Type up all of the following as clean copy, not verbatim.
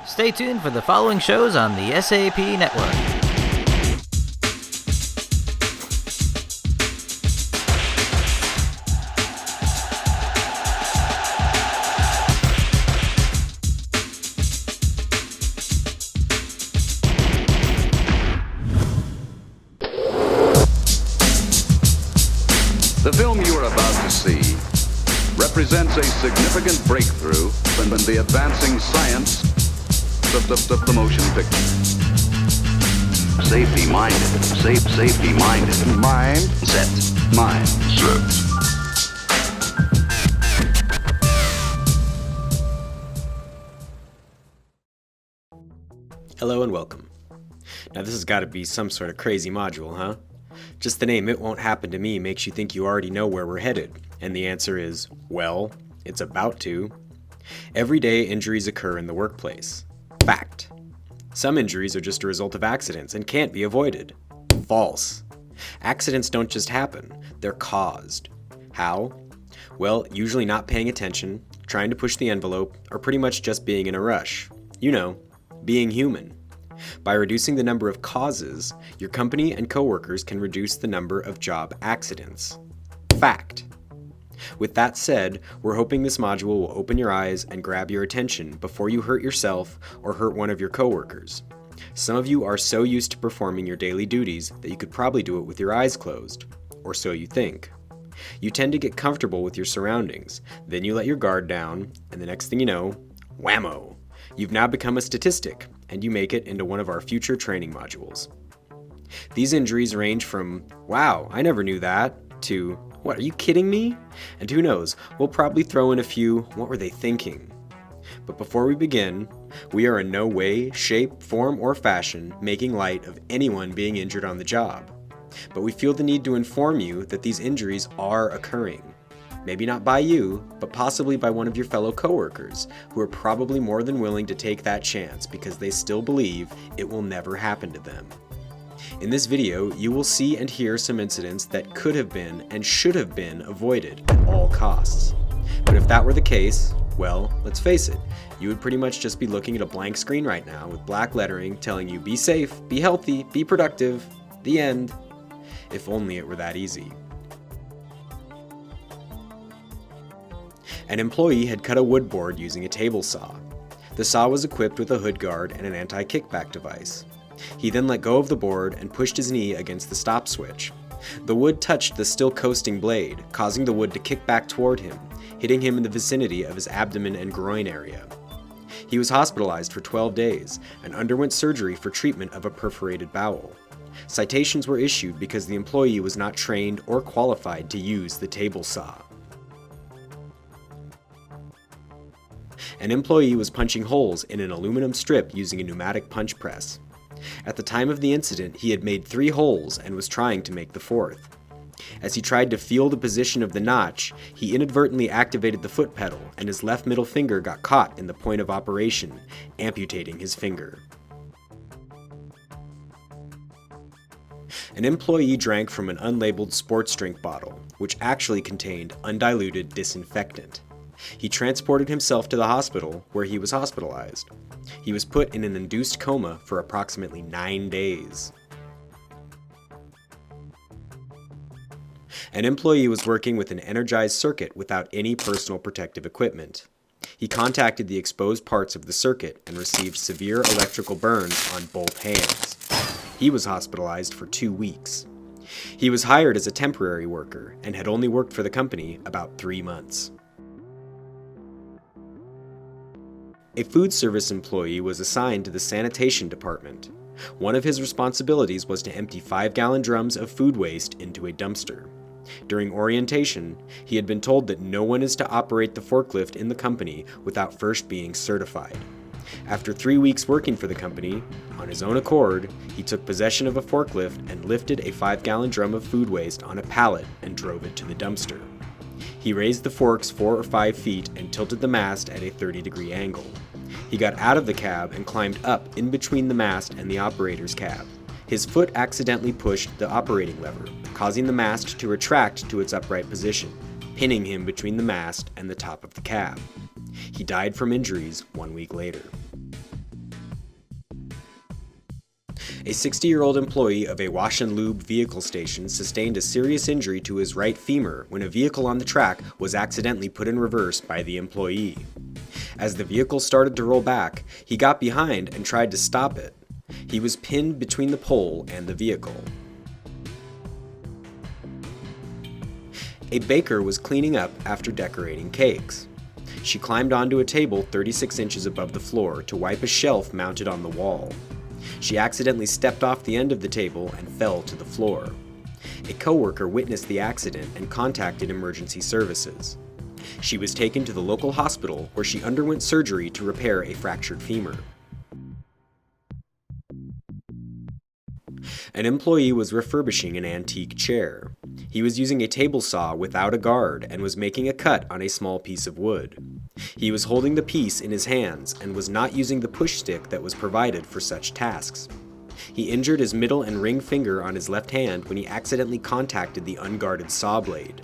Stay tuned for the following shows on the SAP Network. The film you are about to see represents a significant breakthrough in the advancing science of the motion picture. Safety-minded. Safety-minded. Mind. Set. Mind. Set. Hello and welcome. Now this has got to be some sort of crazy module, huh? Just the name "It Won't Happen to Me" makes you think you already know where we're headed, and the answer is, well, it's about to. Every day injuries occur in the workplace. Fact. Some injuries are just a result of accidents and can't be avoided. False. Accidents don't just happen, they're caused. How? Well, usually not paying attention, trying to push the envelope, or pretty much just being in a rush. You know, being human. By reducing the number of causes, your company and coworkers can reduce the number of job accidents. Fact. With that said, we're hoping this module will open your eyes and grab your attention before you hurt yourself or hurt one of your coworkers. Some of you are so used to performing your daily duties that you could probably do it with your eyes closed, or so you think. You tend to get comfortable with your surroundings, then you let your guard down, and the next thing you know, whammo! You've now become a statistic, and you make it into one of our future training modules. These injuries range from, wow, I never knew that, to, what, are you kidding me? And who knows, we'll probably throw in a few, what were they thinking? But before we begin, we are in no way, shape, form, or fashion making light of anyone being injured on the job. But we feel the need to inform you that these injuries are occurring. Maybe not by you, but possibly by one of your fellow coworkers, who are probably more than willing to take that chance because they still believe it will never happen to them. In this video, you will see and hear some incidents that could have been and should have been avoided at all costs. But if that were the case, well, let's face it, you would pretty much just be looking at a blank screen right now with black lettering telling you be safe, be healthy, be productive, the end. If only it were that easy. An employee had cut a wood board using a table saw. The saw was equipped with a hood guard and an anti-kickback device. He then let go of the board and pushed his knee against the stop switch. The wood touched the still coasting blade, causing the wood to kick back toward him, hitting him in the vicinity of his abdomen and groin area. He was hospitalized for 12 days and underwent surgery for treatment of a perforated bowel. Citations were issued because the employee was not trained or qualified to use the table saw. An employee was punching holes in an aluminum strip using a pneumatic punch press. At the time of the incident, he had made 3 holes and was trying to make the 4th. As he tried to feel the position of the notch, he inadvertently activated the foot pedal and his left middle finger got caught in the point of operation, amputating his finger. An employee drank from an unlabeled sports drink bottle, which actually contained undiluted disinfectant. He transported himself to the hospital, where he was hospitalized. He was put in an induced coma for approximately 9 days. An employee was working with an energized circuit without any personal protective equipment. He contacted the exposed parts of the circuit and received severe electrical burns on both hands. He was hospitalized for 2 weeks. He was hired as a temporary worker and had only worked for the company about 3 months. A food service employee was assigned to the sanitation department. One of his responsibilities was to empty 5-gallon drums of food waste into a dumpster. During orientation, he had been told that no one is to operate the forklift in the company without first being certified. After 3 weeks working for the company, on his own accord, he took possession of a forklift and lifted a 5-gallon drum of food waste on a pallet and drove it to the dumpster. He raised the forks 4 or 5 feet and tilted the mast at a 30-degree angle. He got out of the cab and climbed up in between the mast and the operator's cab. His foot accidentally pushed the operating lever, causing the mast to retract to its upright position, pinning him between the mast and the top of the cab. He died from injuries 1 week later. A 60-year-old employee of a wash and lube vehicle station sustained a serious injury to his right femur when a vehicle on the track was accidentally put in reverse by the employee. As the vehicle started to roll back, he got behind and tried to stop it. He was pinned between the pole and the vehicle. A baker was cleaning up after decorating cakes. She climbed onto a table 36 inches above the floor to wipe a shelf mounted on the wall. She accidentally stepped off the end of the table and fell to the floor. A coworker witnessed the accident and contacted emergency services. She was taken to the local hospital where she underwent surgery to repair a fractured femur. An employee was refurbishing an antique chair. He was using a table saw without a guard and was making a cut on a small piece of wood. He was holding the piece in his hands and was not using the push stick that was provided for such tasks. He injured his middle and ring finger on his left hand when he accidentally contacted the unguarded saw blade.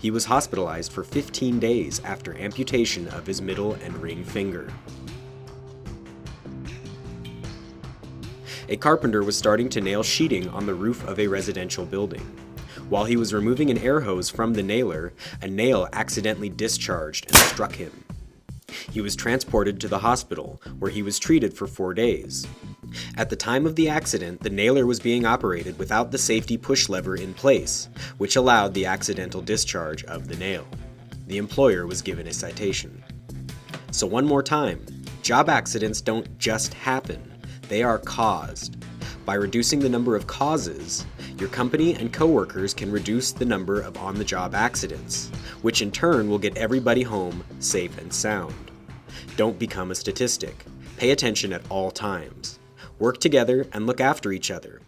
He was hospitalized for 15 days after amputation of his middle and ring finger. A carpenter was starting to nail sheeting on the roof of a residential building. While he was removing an air hose from the nailer, a nail accidentally discharged and struck him. He was transported to the hospital, where he was treated for 4 days. At the time of the accident, the nailer was being operated without the safety push lever in place, which allowed the accidental discharge of the nail. The employer was given a citation. So one more time, job accidents don't just happen. They are caused. By reducing the number of causes, your company and coworkers can reduce the number of on-the-job accidents, which in turn will get everybody home safe and sound. Don't become a statistic. Pay attention at all times. Work together and look after each other.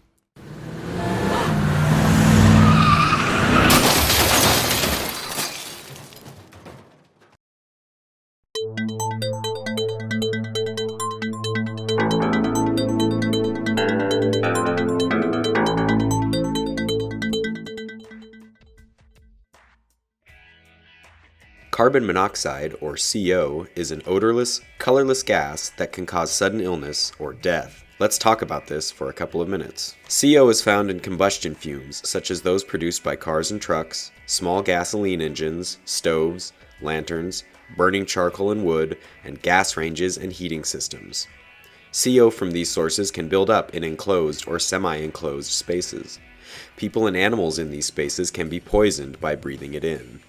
Carbon monoxide, or CO, is an odorless, colorless gas that can cause sudden illness or death. Let's talk about this for a couple of minutes. CO is found in combustion fumes, such as those produced by cars and trucks, small gasoline engines, stoves, lanterns, burning charcoal and wood, and gas ranges and heating systems. CO from these sources can build up in enclosed or semi-enclosed spaces. People and animals in these spaces can be poisoned by breathing it in.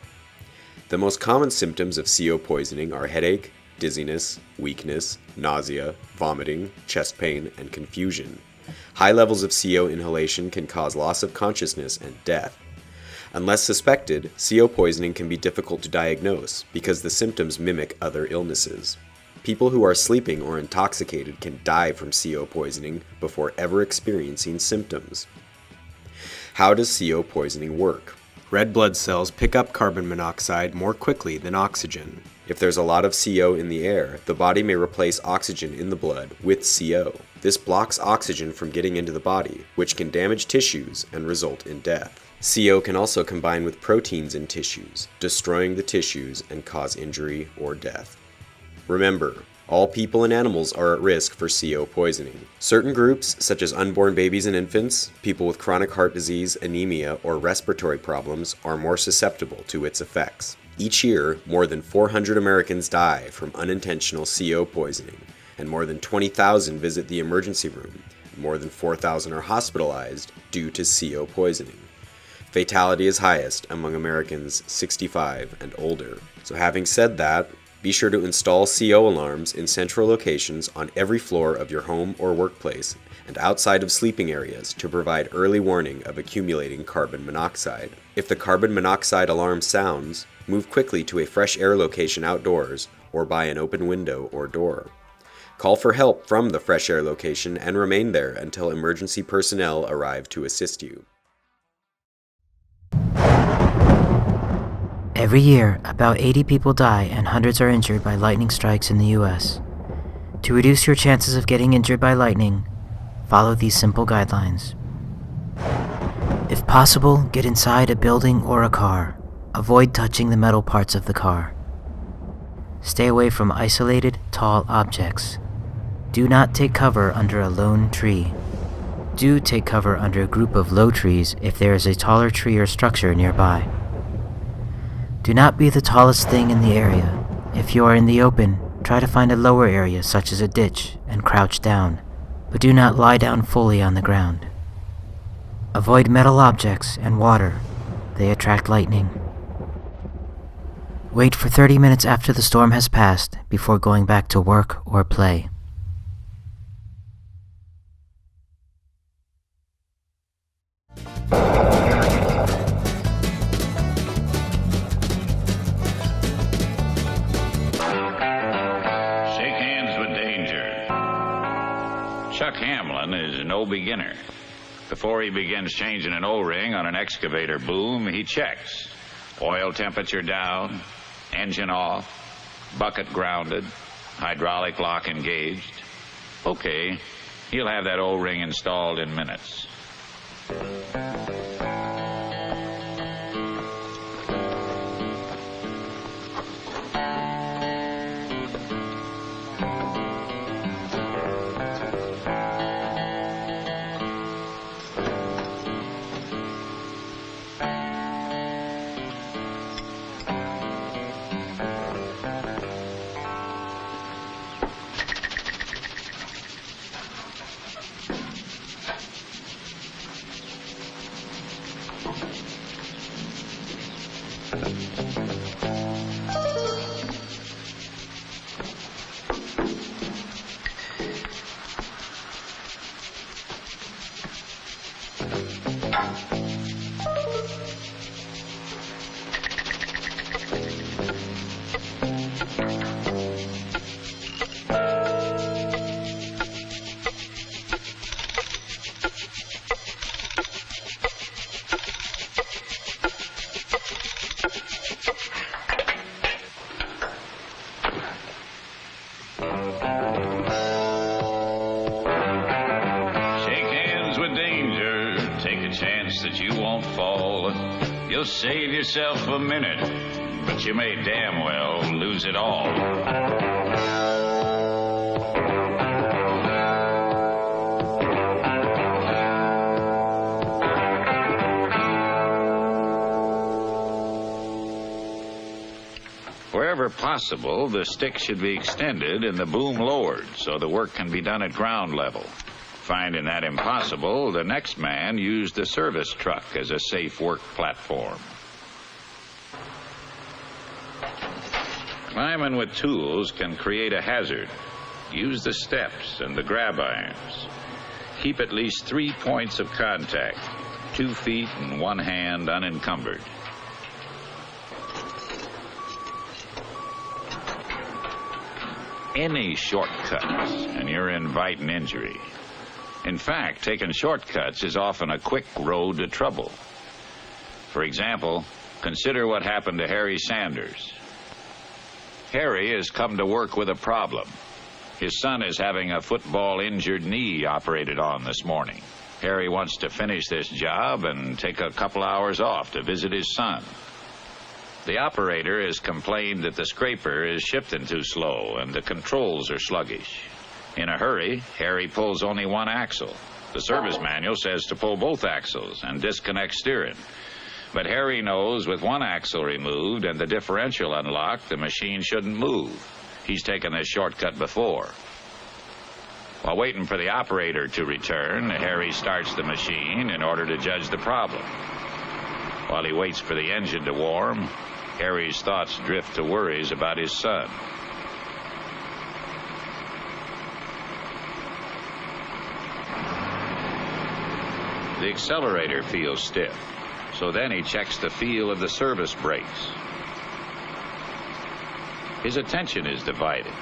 The most common symptoms of CO poisoning are headache, dizziness, weakness, nausea, vomiting, chest pain, and confusion. High levels of CO inhalation can cause loss of consciousness and death. Unless suspected, CO poisoning can be difficult to diagnose because the symptoms mimic other illnesses. People who are sleeping or intoxicated can die from CO poisoning before ever experiencing symptoms. How does CO poisoning work? Red blood cells pick up carbon monoxide more quickly than oxygen. If there's a lot of CO in the air, the body may replace oxygen in the blood with CO. This blocks oxygen from getting into the body, which can damage tissues and result in death. CO can also combine with proteins in tissues, destroying the tissues and cause injury or death. Remember, all people and animals are at risk for CO poisoning. Certain groups, such as unborn babies and infants, people with chronic heart disease, anemia, or respiratory problems, are more susceptible to its effects. Each year, more than 400 Americans die from unintentional CO poisoning, and more than 20,000 visit the emergency room. More than 4,000 are hospitalized due to CO poisoning. Fatality is highest among Americans 65 and older. So having said that, be sure to install CO alarms in central locations on every floor of your home or workplace and outside of sleeping areas to provide early warning of accumulating carbon monoxide. If the carbon monoxide alarm sounds, move quickly to a fresh air location outdoors or by an open window or door. Call for help from the fresh air location and remain there until emergency personnel arrive to assist you. Every year, about 80 people die and hundreds are injured by lightning strikes in the U.S. To reduce your chances of getting injured by lightning, follow these simple guidelines. If possible, get inside a building or a car. Avoid touching the metal parts of the car. Stay away from isolated, tall objects. Do not take cover under a lone tree. do take cover under a group of low trees if there is a taller tree or structure nearby. Do not be the tallest thing in the area. If you are in the open, try to find a lower area such as a ditch and crouch down, but do not lie down fully on the ground. Avoid metal objects and water. They attract lightning. Wait for 30 minutes after the storm has passed before going back to work or play. Shake hands with danger. Chuck Hamlin is no beginner. Before he begins changing an O-ring on an excavator boom, he checks. Oil temperature down, engine off, bucket grounded, hydraulic lock engaged. Okay, he'll have that O-ring installed in minutes. That you won't fall. You'll save yourself a minute, but you may damn well lose it all. Wherever possible, the stick should be extended and the boom lowered so the work can be done at ground level. Finding that impossible, the next man used the service truck as a safe work platform. Climbing with tools can create a hazard. Use the steps and the grab irons. Keep at least 3 points of contact, 2 feet and 1 hand unencumbered. Any shortcuts and you're inviting injury. In fact, taking shortcuts is often a quick road to trouble. For example, consider what happened to Harry Sanders. Harry has come to work with a problem. His son is having a football-injured knee operated on this morning. Harry wants to finish this job and take a couple hours off to visit his son. The operator has complained that the scraper is shifting too slow and the controls are sluggish. In a hurry, Harry pulls only one axle. The service manual says to pull both axles and disconnect steering. But Harry knows with one axle removed and the differential unlocked, the machine shouldn't move. He's taken this shortcut before. While waiting for the operator to return, Harry starts the machine in order to judge the problem. While he waits for the engine to warm, Harry's thoughts drift to worries about his son. The accelerator feels stiff, so then he checks the feel of the service brakes. His attention is divided.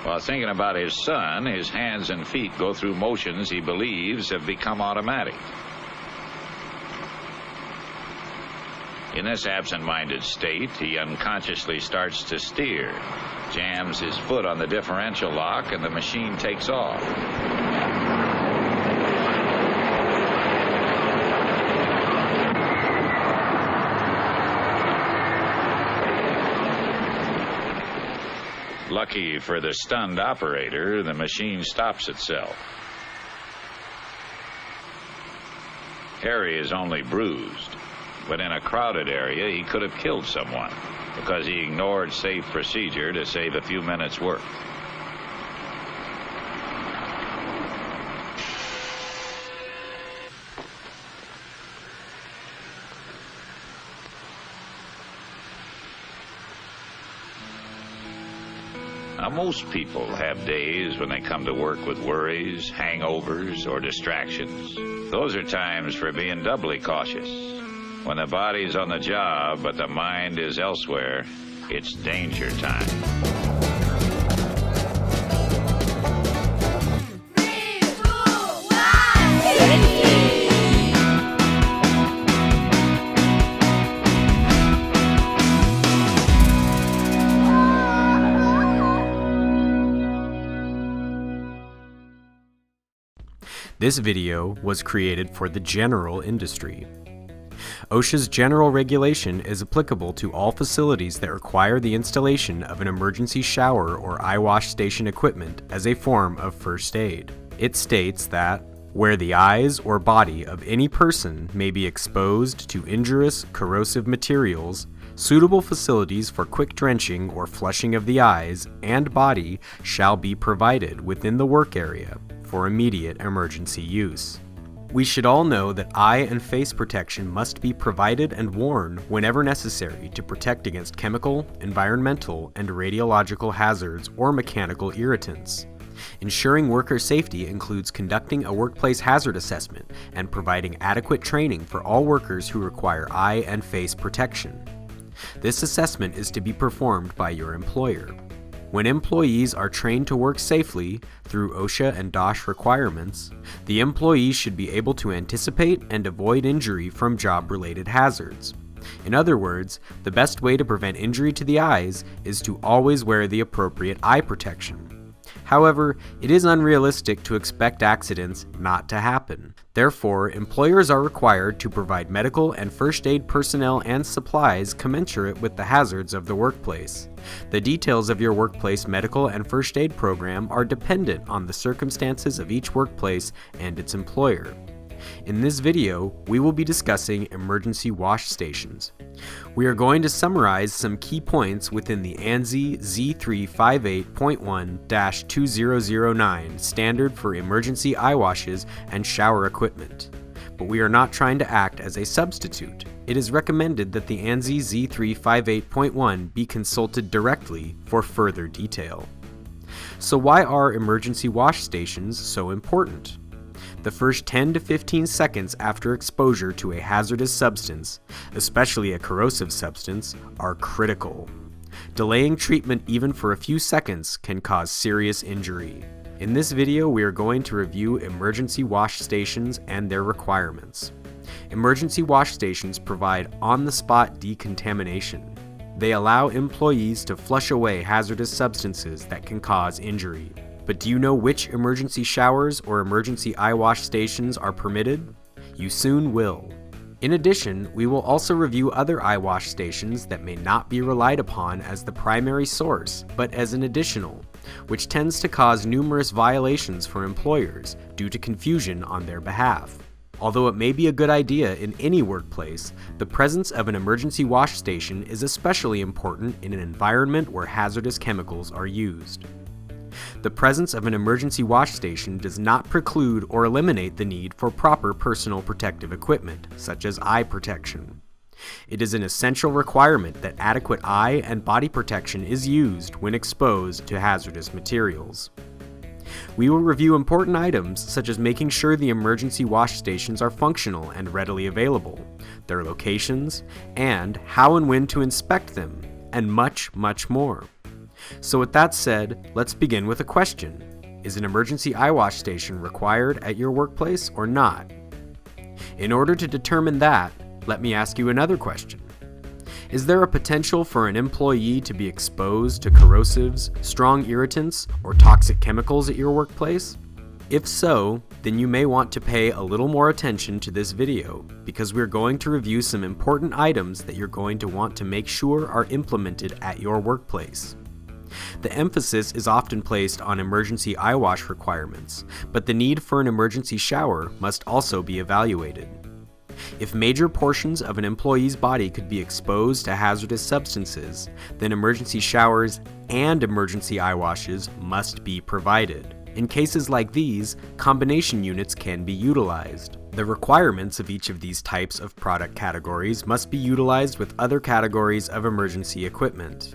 While thinking about his son, his hands and feet go through motions he believes have become automatic. In this absent-minded state, he unconsciously starts to steer, jams his foot on the differential lock, and the machine takes off. Lucky for the stunned operator, the machine stops itself. Harry is only bruised, but in a crowded area he could have killed someone because he ignored safe procedure to save a few minutes' work. Now, most people have days when they come to work with worries, hangovers, or distractions. Those are times for being doubly cautious. When the body's on the job, but the mind is elsewhere, it's danger time. This video was created for the general industry. OSHA's general regulation is applicable to all facilities that require the installation of an emergency shower or eye wash station equipment as a form of first aid. It states that where the eyes or body of any person may be exposed to injurious, corrosive materials, suitable facilities for quick drenching or flushing of the eyes and body shall be provided within the work area for immediate emergency use. We should all know that eye and face protection must be provided and worn whenever necessary to protect against chemical, environmental, and radiological hazards or mechanical irritants. Ensuring worker safety includes conducting a workplace hazard assessment and providing adequate training for all workers who require eye and face protection. This assessment is to be performed by your employer. When employees are trained to work safely through OSHA and DOSH requirements, the employees should be able to anticipate and avoid injury from job-related hazards. In other words, the best way to prevent injury to the eyes is to always wear the appropriate eye protection. However, it is unrealistic to expect accidents not to happen. Therefore, employers are required to provide medical and first aid personnel and supplies commensurate with the hazards of the workplace. The details of your workplace medical and first aid program are dependent on the circumstances of each workplace and its employer. In this video, we will be discussing emergency wash stations. We are going to summarize some key points within the ANSI Z358.1-2009 standard for emergency eye washes and shower equipment. But we are not trying to act as a substitute. It is recommended that the ANSI Z358.1 be consulted directly for further detail. So why are emergency wash stations so important? The first 10 to 15 seconds after exposure to a hazardous substance, especially a corrosive substance, are critical. Delaying treatment even for a few seconds can cause serious injury. In this video, we are going to review emergency wash stations and their requirements. Emergency wash stations provide on-the-spot decontamination. They allow employees to flush away hazardous substances that can cause injury. But do you know which emergency showers or emergency eye wash stations are permitted? You soon will. In addition, we will also review other eye wash stations that may not be relied upon as the primary source, but as an additional, which tends to cause numerous violations for employers due to confusion on their behalf. Although it may be a good idea in any workplace, the presence of an emergency wash station is especially important in an environment where hazardous chemicals are used. The presence of an emergency wash station does not preclude or eliminate the need for proper personal protective equipment, such as eye protection. It is an essential requirement that adequate eye and body protection is used when exposed to hazardous materials. We will review important items such as making sure the emergency wash stations are functional and readily available, their locations, and how and when to inspect them, and much, much more. So with that said, let's begin with a question. Is an emergency eye wash station required at your workplace or not? In order to determine that, let me ask you another question. Is there a potential for an employee to be exposed to corrosives, strong irritants, or toxic chemicals at your workplace? If so, then you may want to pay a little more attention to this video, because we're going to review some important items that you're going to want to make sure are implemented at your workplace. The emphasis is often placed on emergency eye wash requirements, but the need for an emergency shower must also be evaluated. If major portions of an employee's body could be exposed to hazardous substances, then emergency showers and emergency eye washes must be provided. In cases like these, combination units can be utilized. The requirements of each of these types of product categories must be utilized with other categories of emergency equipment.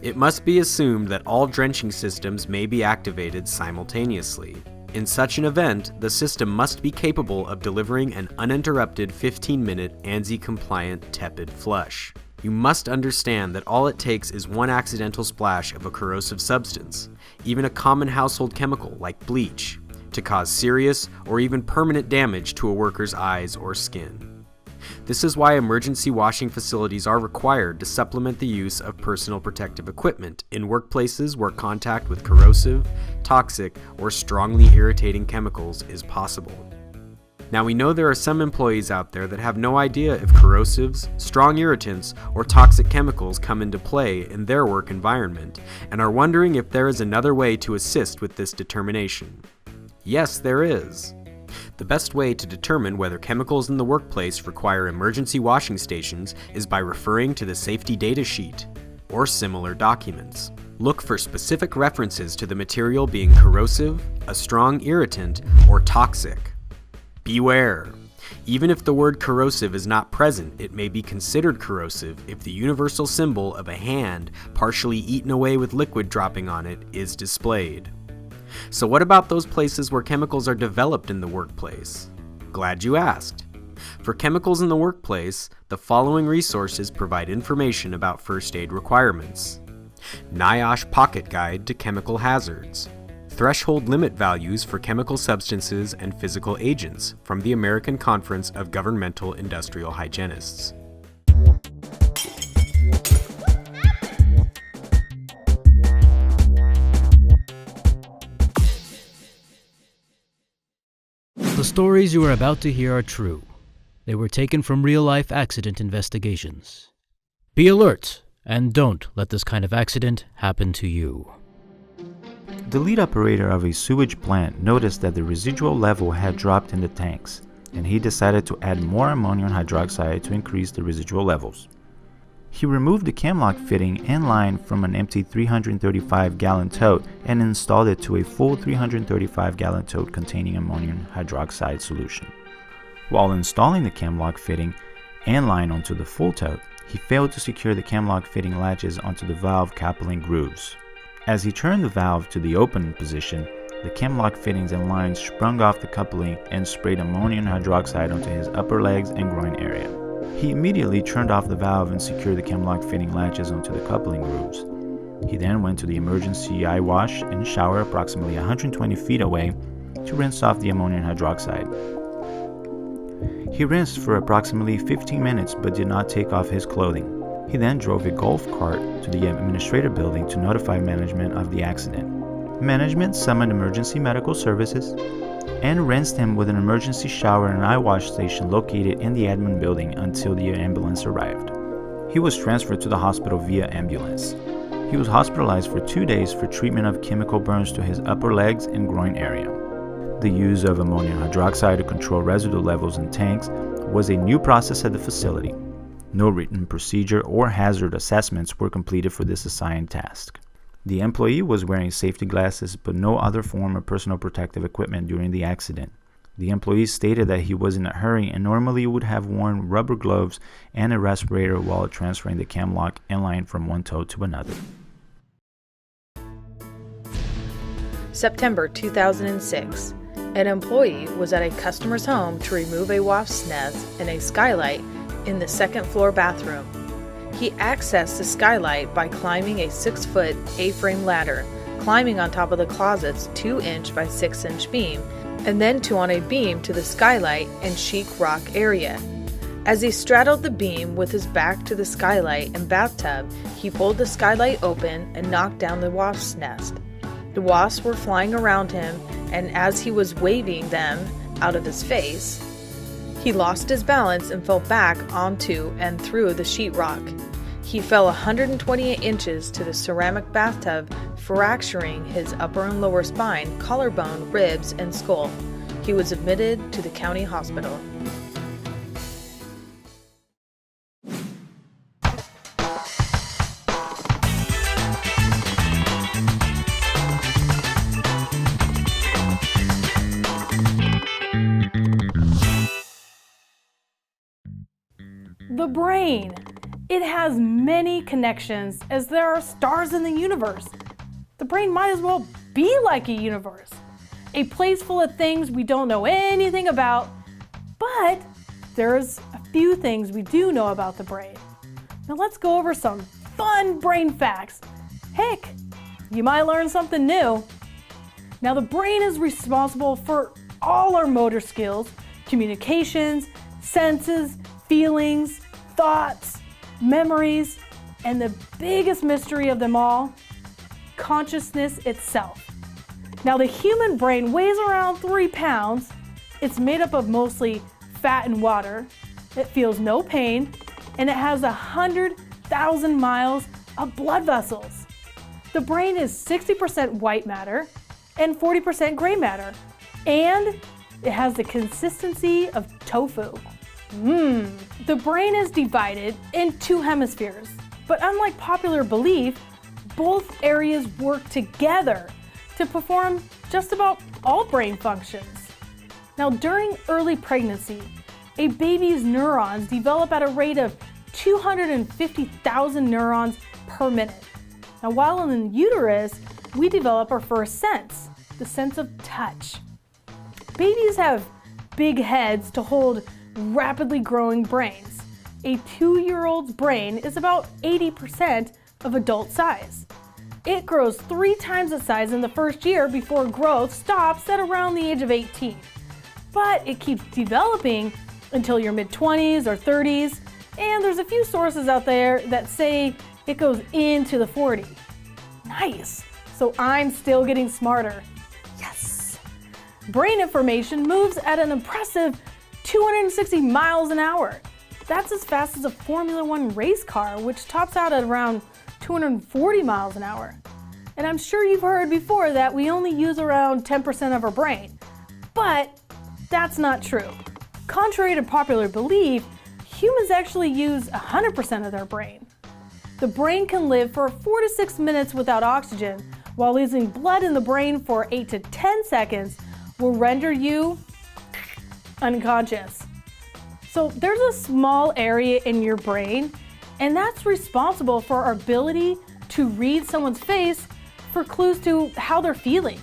It must be assumed that all drenching systems may be activated simultaneously. In such an event, the system must be capable of delivering an uninterrupted 15-minute ANSI-compliant tepid flush. You must understand that all it takes is one accidental splash of a corrosive substance, even a common household chemical like bleach, to cause serious or even permanent damage to a worker's eyes or skin. This is why emergency washing facilities are required to supplement the use of personal protective equipment in workplaces where contact with corrosive, toxic, or strongly irritating chemicals is possible. Now we know there are some employees out there that have no idea if corrosives, strong irritants, or toxic chemicals come into play in their work environment and are wondering if there is another way to assist with this determination. Yes, there is. The best way to determine whether chemicals in the workplace require emergency washing stations is by referring to the safety data sheet or similar documents. Look for specific references to the material being corrosive, a strong irritant, or toxic. Beware! Even if the word corrosive is not present, it may be considered corrosive if the universal symbol of a hand partially eaten away with liquid dropping on it is displayed. So what about those places where chemicals are developed in the workplace? Glad you asked. For chemicals in the workplace, the following resources provide information about first aid requirements. NIOSH Pocket Guide to Chemical Hazards. Threshold limit values for chemical substances and physical agents from the American Conference of Governmental Industrial Hygienists. The stories you are about to hear are true. They were taken from real-life accident investigations. Be alert, and don't let this kind of accident happen to you. The lead operator of a sewage plant noticed that the residual level had dropped in the tanks, and he decided to add more ammonium hydroxide to increase the residual levels. He removed the camlock fitting and line from an empty 335-gallon tote and installed it to a full 335-gallon tote containing ammonium hydroxide solution. While installing the camlock fitting and line onto the full tote, he failed to secure the camlock fitting latches onto the valve coupling grooves. As he turned the valve to the open position, the camlock fittings and lines sprung off the coupling and sprayed ammonium hydroxide onto his upper legs and groin area. He immediately turned off the valve and secured the camlock fitting latches onto the coupling grooves. He then went to the emergency eye wash and shower approximately 120 feet away to rinse off the ammonium hydroxide. He rinsed for approximately 15 minutes but did not take off his clothing. He then drove a golf cart to the administrative building to notify management of the accident. Management summoned emergency medical services and rinsed him with an emergency shower and eye wash station located in the admin building until the ambulance arrived. He was transferred to the hospital via ambulance. He was hospitalized for 2 days for treatment of chemical burns to his upper legs and groin area. The use of ammonium hydroxide to control residue levels in tanks was a new process at the facility. No written procedure or hazard assessments were completed for this assigned task. The employee was wearing safety glasses but no other form of personal protective equipment during the accident. The employee stated that he was in a hurry and normally would have worn rubber gloves and a respirator while transferring the camlock and line from one tote to another. September 2006. An employee was at a customer's home to remove a wasp's nest in a skylight in the second-floor bathroom. He accessed the skylight by climbing a 6-foot A-frame ladder, climbing on top of the closet's 2-inch by 6-inch beam, and then on a beam to the skylight and sheetrock area. As he straddled the beam with his back to the skylight and bathtub, he pulled the skylight open and knocked down the wasp's nest. The wasps were flying around him, and as he was waving them out of his face, he lost his balance and fell back onto and through the sheetrock. He fell 128 inches to the ceramic bathtub, fracturing his upper and lower spine, collarbone, ribs, and skull. He was admitted to the county hospital. The brain. It has many connections as there are stars in the universe. The brain might as well be like a universe, a place full of things we don't know anything about, but there's a few things we do know about the brain. Now let's go over some fun brain facts. Heck, you might learn something new. Now the brain is responsible for all our motor skills, communications, senses, feelings, thoughts, memories, and the biggest mystery of them all, consciousness itself. Now the human brain weighs around 3 pounds. It's made up of mostly fat and water. It feels no pain, and it has 100,000 miles of blood vessels. The brain is 60% white matter and 40% gray matter, and it has the consistency of tofu. The brain is divided in 2 hemispheres, but unlike popular belief, both areas work together to perform just about all brain functions. Now, during early pregnancy, a baby's neurons develop at a rate of 250,000 neurons per minute. Now, while in the uterus, we develop our first sense, the sense of touch. Babies have big heads to hold rapidly growing brains. A 2-year-old's brain is about 80% of adult size. It grows 3 times its size in the first year before growth stops at around the age of 18. But it keeps developing until your mid-20s or 30s, and there's a few sources out there that say it goes into the 40s. Nice! So I'm still getting smarter. Yes! Brain information moves at an impressive 260 miles an hour. That's as fast as a Formula One race car, which tops out at around 240 miles an hour. And I'm sure you've heard before that we only use around 10% of our brain. But that's not true. Contrary to popular belief, humans actually use 100% of their brain. The brain can live for 4 to 6 minutes without oxygen, while losing blood in the brain for 8 to 10 seconds will render you unconscious. So there's a small area in your brain, and that's responsible for our ability to read someone's face for clues to how they're feeling.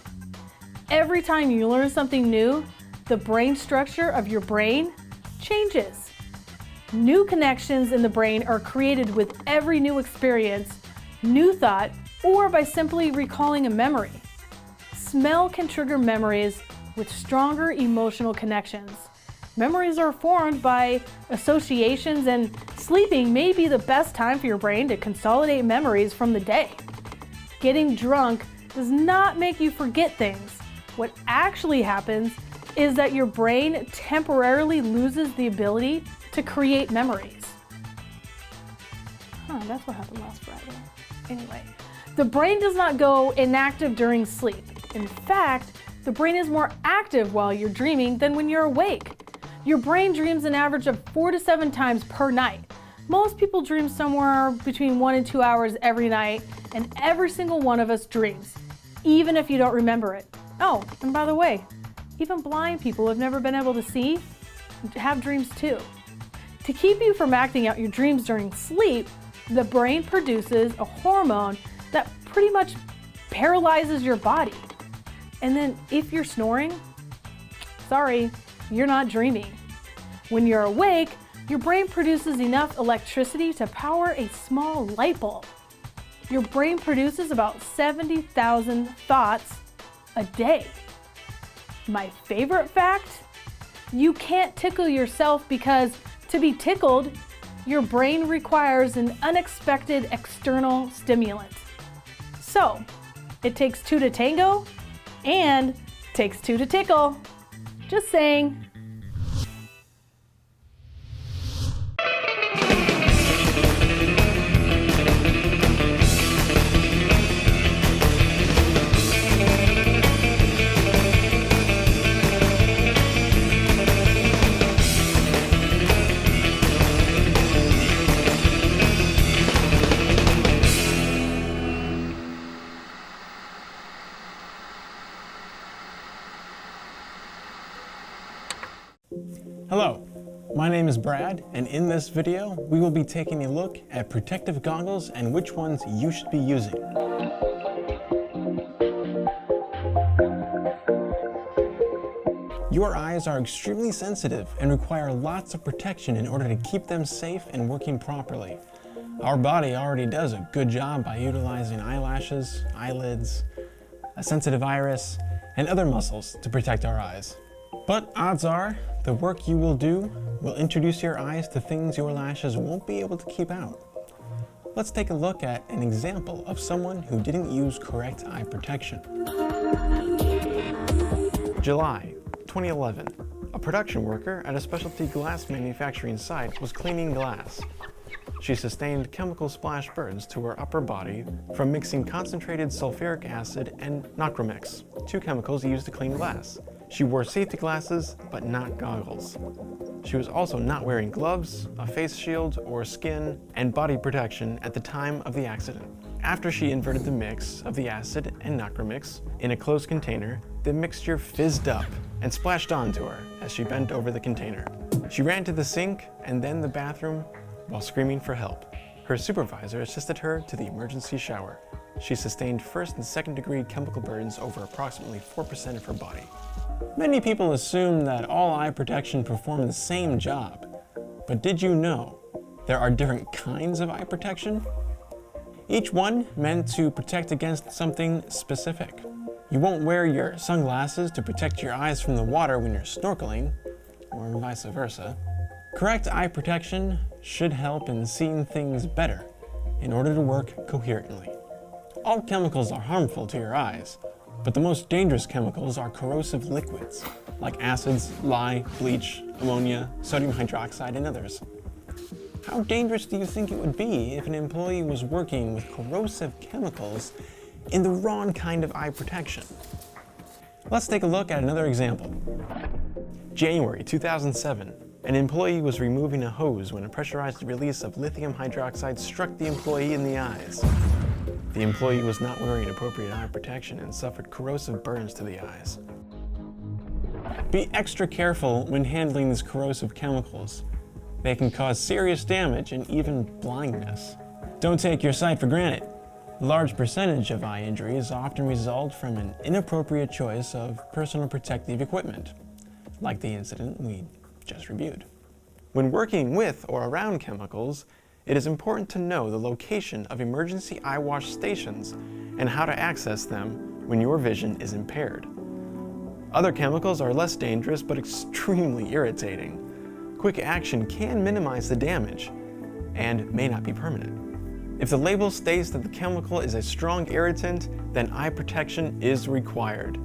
Every time you learn something new, the brain structure of your brain changes. New connections in the brain are created with every new experience, new thought, or by simply recalling a memory. Smell can trigger memories with stronger emotional connections. Memories are formed by associations, and sleeping may be the best time for your brain to consolidate memories from the day. Getting drunk does not make you forget things. What actually happens is that your brain temporarily loses the ability to create memories. That's what happened last Friday. Anyway, the brain does not go inactive during sleep. In fact, the brain is more active while you're dreaming than when you're awake. Your brain dreams an average of 4 to 7 times per night. Most people dream somewhere between 1 and 2 hours every night, and every single one of us dreams, even if you don't remember it. Oh, and by the way, even blind people who have never been able to see have dreams too. To keep you from acting out your dreams during sleep, the brain produces a hormone that pretty much paralyzes your body. And then if you're snoring, sorry, you're not dreaming. When you're awake, your brain produces enough electricity to power a small light bulb. Your brain produces about 70,000 thoughts a day. My favorite fact? You can't tickle yourself because to be tickled, your brain requires an unexpected external stimulant. So, it takes 2 to tango and takes 2 to tickle. Just saying. Hello, My name is Brad, and in this video, we will be taking a look at protective goggles and which ones you should be using. Your eyes are extremely sensitive and require lots of protection in order to keep them safe and working properly. Our body already does a good job by utilizing eyelashes, eyelids, a sensitive iris, and other muscles to protect our eyes. But odds are, the work you will do will introduce your eyes to things your lashes won't be able to keep out. Let's take a look at an example of someone who didn't use correct eye protection. July 2011. A production worker at a specialty glass manufacturing site was cleaning glass. She sustained chemical splash burns to her upper body from mixing concentrated sulfuric acid and Nacromix, two chemicals used to clean glass. She wore safety glasses, but not goggles. She was also not wearing gloves, a face shield, or skin and body protection at the time of the accident. After she inverted the mix of the acid and Nacromix in a closed container, the mixture fizzed up and splashed onto her as she bent over the container. She ran to the sink and then the bathroom while screaming for help. Her supervisor assisted her to the emergency shower. She sustained first and second degree chemical burns over approximately 4% of her body. Many people assume that all eye protection perform the same job, but did you know there are different kinds of eye protection? Each one meant to protect against something specific. You won't wear your sunglasses to protect your eyes from the water when you're snorkeling, or vice versa. Correct eye protection should help in seeing things better in order to work coherently. All chemicals are harmful to your eyes, but the most dangerous chemicals are corrosive liquids, like acids, lye, bleach, ammonia, sodium hydroxide, and others. How dangerous do you think it would be if an employee was working with corrosive chemicals in the wrong kind of eye protection? Let's take a look at another example. January 2007, an employee was removing a hose when a pressurized release of lithium hydroxide struck the employee in the eyes. The employee was not wearing appropriate eye protection and suffered corrosive burns to the eyes. Be extra careful when handling these corrosive chemicals. They can cause serious damage and even blindness. Don't take your sight for granted. A large percentage of eye injuries often result from an inappropriate choice of personal protective equipment, like the incident we just reviewed. When working with or around chemicals, it is important to know the location of emergency eye wash stations and how to access them when your vision is impaired. Other chemicals are less dangerous but extremely irritating. Quick action can minimize the damage and may not be permanent. If the label states that the chemical is a strong irritant, then eye protection is required.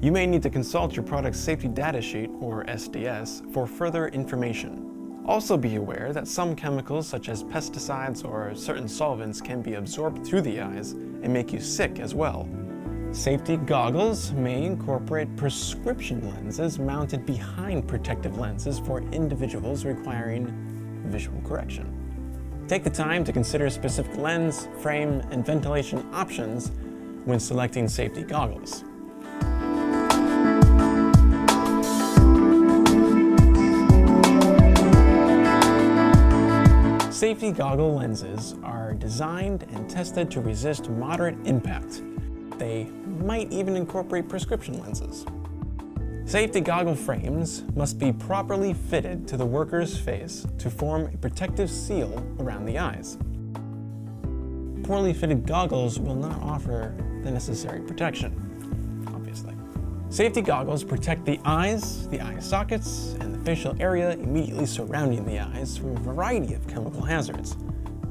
You may need to consult your product's safety data sheet, or SDS, for further information. Also be aware that some chemicals such as pesticides or certain solvents can be absorbed through the eyes and make you sick as well. Safety goggles may incorporate prescription lenses mounted behind protective lenses for individuals requiring visual correction. Take the time to consider specific lens, frame, and ventilation options when selecting safety goggles. Safety goggle lenses are designed and tested to resist moderate impact. They might even incorporate prescription lenses. Safety goggle frames must be properly fitted to the worker's face to form a protective seal around the eyes. Poorly fitted goggles will not offer the necessary protection, obviously. Safety goggles protect the eyes, the eye sockets, and the facial area immediately surrounding the eyes from a variety of chemical hazards.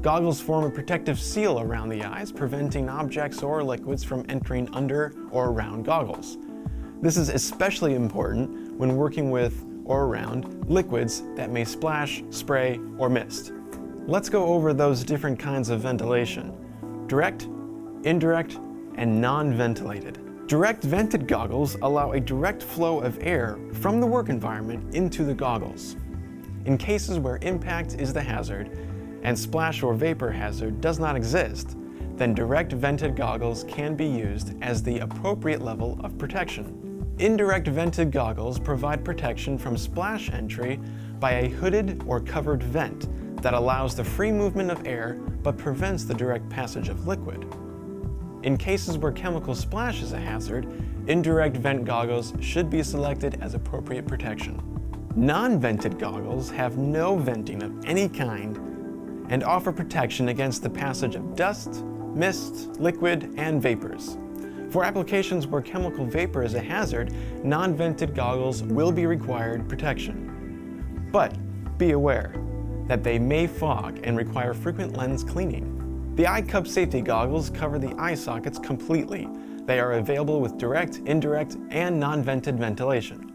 Goggles form a protective seal around the eyes, preventing objects or liquids from entering under or around goggles. This is especially important when working with or around liquids that may splash, spray, or mist. Let's go over those different kinds of ventilation: direct, indirect, and non-ventilated. Direct vented goggles allow a direct flow of air from the work environment into the goggles. In cases where impact is the hazard and splash or vapor hazard does not exist, then direct vented goggles can be used as the appropriate level of protection. Indirect vented goggles provide protection from splash entry by a hooded or covered vent that allows the free movement of air but prevents the direct passage of liquid. In cases where chemical splash is a hazard, indirect vent goggles should be selected as appropriate protection. Non-vented goggles have no venting of any kind and offer protection against the passage of dust, mist, liquid, and vapors. For applications where chemical vapor is a hazard, non-vented goggles will be required protection. But be aware that they may fog and require frequent lens cleaning. The eye cup safety goggles cover the eye sockets completely. They are available with direct, indirect, and non-vented ventilation.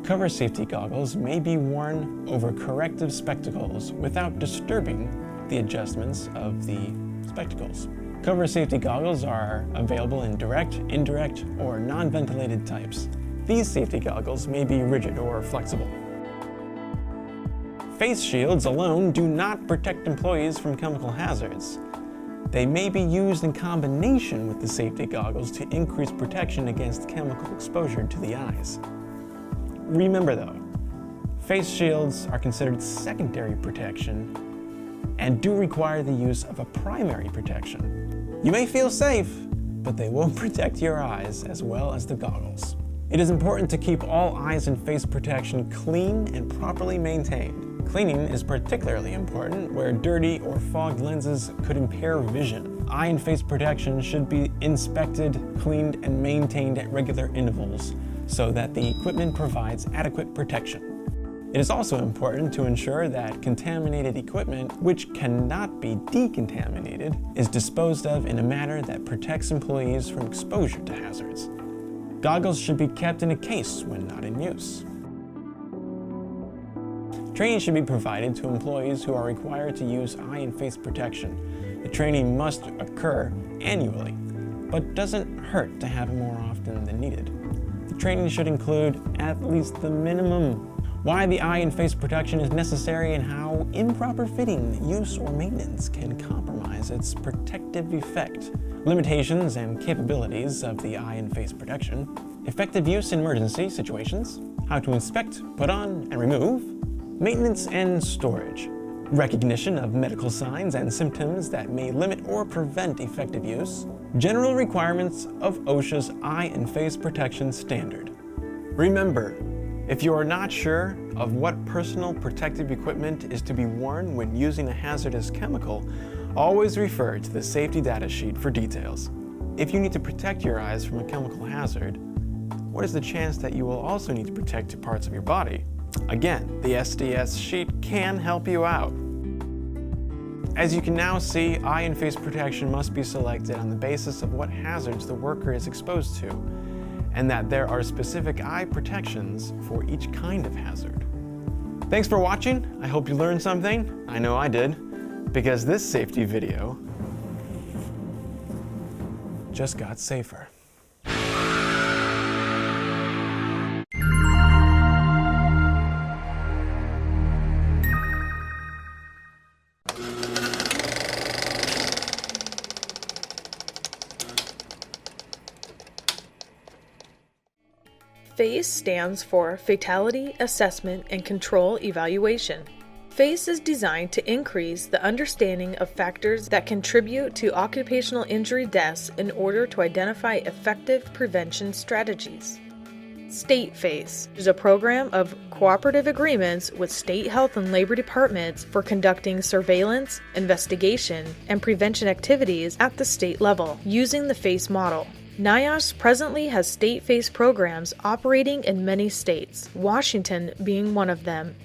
Cover safety goggles may be worn over corrective spectacles without disturbing the adjustments of the spectacles. Cover safety goggles are available in direct, indirect, or non-ventilated types. These safety goggles may be rigid or flexible. Face shields alone do not protect employees from chemical hazards. They may be used in combination with the safety goggles to increase protection against chemical exposure to the eyes. Remember though, face shields are considered secondary protection and do require the use of a primary protection. You may feel safe, but they won't protect your eyes as well as the goggles. It is important to keep all eyes and face protection clean and properly maintained. Cleaning is particularly important where dirty or fogged lenses could impair vision. Eye and face protection should be inspected, cleaned, and maintained at regular intervals so that the equipment provides adequate protection. It is also important to ensure that contaminated equipment, which cannot be decontaminated, is disposed of in a manner that protects employees from exposure to hazards. Goggles should be kept in a case when not in use. Training should be provided to employees who are required to use eye and face protection. The training must occur annually, but doesn't hurt to have it more often than needed. The training should include at least the minimum why the eye and face protection is necessary and how improper fitting, use, or maintenance can compromise its protective effect, limitations and capabilities of the eye and face protection, effective use in emergency situations, how to inspect, put on, and remove, maintenance and storage, recognition of medical signs and symptoms that may limit or prevent effective use, general requirements of OSHA's eye and face protection standard. Remember, if you are not sure of what personal protective equipment is to be worn when using a hazardous chemical, always refer to the safety data sheet for details. If you need to protect your eyes from a chemical hazard, what is the chance that you will also need to protect parts of your body? Again, the SDS sheet can help you out. As you can now see, eye and face protection must be selected on the basis of what hazards the worker is exposed to, and that there are specific eye protections for each kind of hazard. Thanks for watching. I hope you learned something. I know I did, because this safety video just got safer. FACE stands for Fatality Assessment and Control Evaluation. FACE is designed to increase the understanding of factors that contribute to occupational injury deaths in order to identify effective prevention strategies. State FACE is a program of cooperative agreements with state health and labor departments for conducting surveillance, investigation, and prevention activities at the state level using the FACE model. NIOSH presently has state FACE programs operating in many states, Washington being one of them.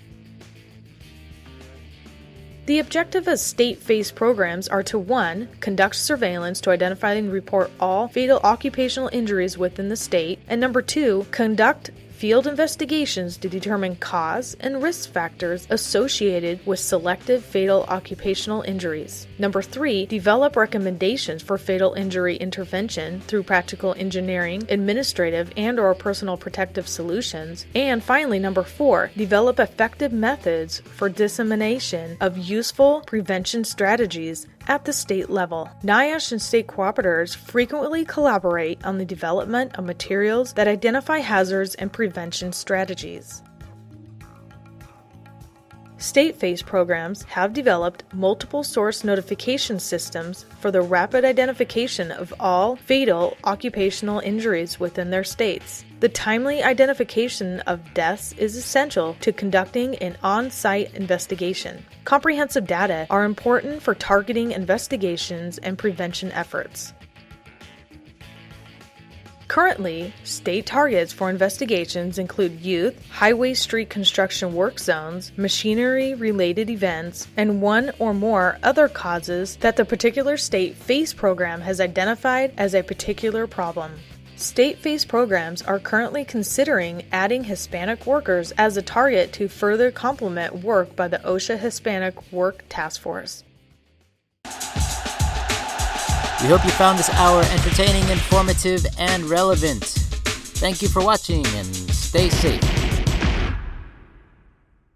The objective of state FACE programs are to 1. Conduct surveillance to identify and report all fatal occupational injuries within the state, and 2. Conduct field investigations to determine cause and risk factors associated with selective fatal occupational injuries. 3. Develop recommendations for fatal injury intervention through practical engineering, administrative and/or personal protective solutions. And finally, 4. Develop effective methods for dissemination of useful prevention strategies at the state level. NIOSH and state cooperators frequently collaborate on the development of materials that identify hazards and prevention strategies. State-face programs have developed multiple source notification systems for the rapid identification of all fatal occupational injuries within their states. The timely identification of deaths is essential to conducting an on-site investigation. Comprehensive data are important for targeting investigations and prevention efforts. Currently, state targets for investigations include youth, highway street construction work zones, machinery-related events, and one or more other causes that the particular state FACE program has identified as a particular problem. State FACE programs are currently considering adding Hispanic workers as a target to further complement work by the OSHA Hispanic Work Task Force. We hope you found this hour entertaining, informative, and relevant. Thank you for watching, and stay safe.